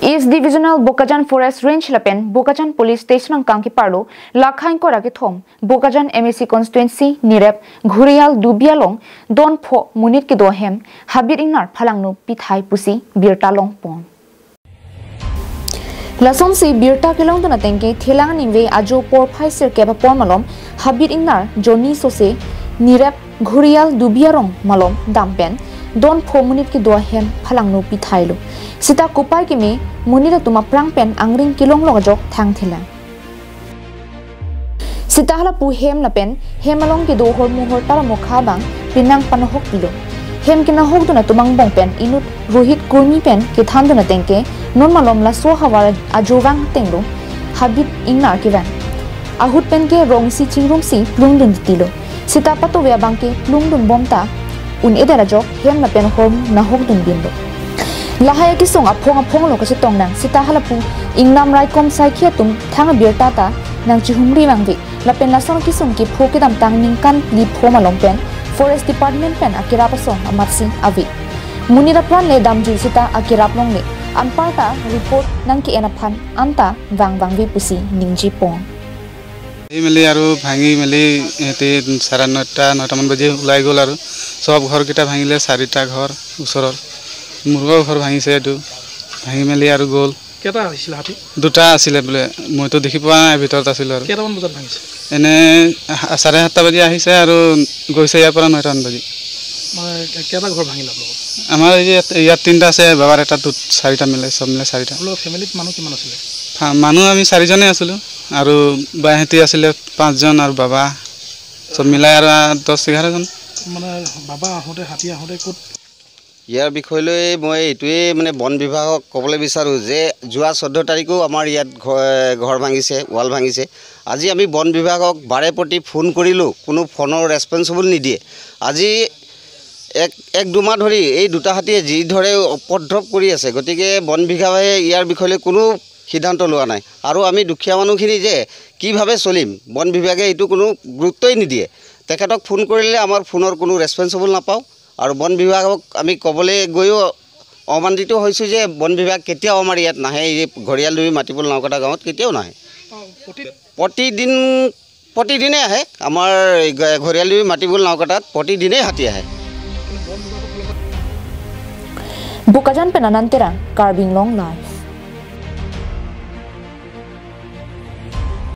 East Divisional Bokajan Forest Range Lapen, Bokajan Police Station ang Kangki Parlo, Lakhain Koraki Thom, Bokajan MSC Constituency, Nirep, Ghurial Dubialong, Don Po, Munit Kidohem, Habit Inar, Palangno, Pithai Pusi, Birta Long Pong. Lason si Birta Kilong to Natenge, Thilang Nive, Ajo Por Paiser Keba Pormalom, Habit Inar, Johnny Sose, Nirep, Ghurial Dubiarong, Malom, Dampen, Don Po Munit Kidohem, Palangno, Pithai Lo. Sita kupai kimi munira tuma prang pen angring kilong logajok thang thila. Sita hala pu hem la pen hemalong ki do hor muhor tara mokha bang pinang panohok kilo. Hem kina hok duna tumang bong pen inut rohit kurmi pen ki tham duna tengke non malom la so hawar ajowang tenglo habit ingnar ki van. Ahut pen ke rong si chingrum si plung dun tilo. Sita pato we bang ke plung dun bomta un edera jok hem la pen hor na hok dun bindo. Lahaya kisong apong lo kasi tong nang sita halapu ingnam rai kom sai khia tum thanga birta ta nang chihumri mangvi lapen lasong kisong ki phoki dam tang ningkan li phoma longpen forest department pen akira pasong amatsi avi munira plan le damju sita akira long le anparta report nang ki enaphan anta wangwi pusi ningji pong मिली आरो भांगी मिली एते 9:30 बजे उलाई गल आरो सब घर किटा भांगिले 4टा घर उसरर मुर्गा घर भांगिसे एटु भांगी मिली आरो गल केटा आसिल हाथी दुटा आसिले बोले মই তো দেখি পোৱা নাই ভিতৰত আছিল আৰু কেটামান বজাত ভাঙিছে এনে 7:30 বজে আহিছে আৰু গৈছে ইয়াৰ পৰা 9টা বজে মানে কেটা ঘৰ ভাঙিলা লগত আমাৰ ইয়াত 3টা আছে বাবাৰ এটা 4টা মিলে সব মিলে 4টা হলো ফ্যামিলিত মানুহ কিমান আছিল মানুহ আমি 4 জনে আছিল আৰু বাহেতি আছিল 5 জন আৰু বাবা সব মিলাই আৰু 10-11 জন মানে বাবা আহোতে হাতী আহোতে কত ইয়াৰ বিষয়লৈ মই এটোৱে মানে বন বিভাগক কবলৈ বিচাৰো যে জুৱা 14 তাৰিখো আমাৰ ইয়াত ঘৰ ভাঙিছে ওয়াল ভাঙিছে আজি আমি বন বিভাগক বাৰে প্ৰতি ফোন কৰিলো কোনো ফোনৰ ৰেসপন্সিবল নিদিয়ে আজি এক দুমা ধৰি এই দুটা হাতীয়ে যি ধৰে উপদ্ৰৱ কৰি আছে গতিকে বন বিভাগে ইয়াৰ বিষয়লৈ কোনো সিদ্ধান্ত লোৱা নাই আৰু আমি দুখীয়া মানুহখিনি যে কিভাৱে চলিম বন বিভাগে এটো কোনো গুৰুত্বই নিদিয়ে তেখেতক ফোন কৰিলে আমাৰ ফোনৰ কোনো ৰেসপন্সিবল নাপাও আৰু বন বিভাগক আমি কবলে গয়ো অমান্দিত হৈছো যে বন বিভাগ কেতিয়াও আমাৰ ইয়াত নাহে এই ঘৰিয়াল দুই মাটিপুল নাওকটা গাঁৱত কেতিয়াও নাহে প্ৰতিদিনে আহে আমাৰ ঘৰিয়াল দুই মাটিপুল নাওকটাত প্ৰতিদিনে হাতী আহে Bokajan penanantera Carbing Long Life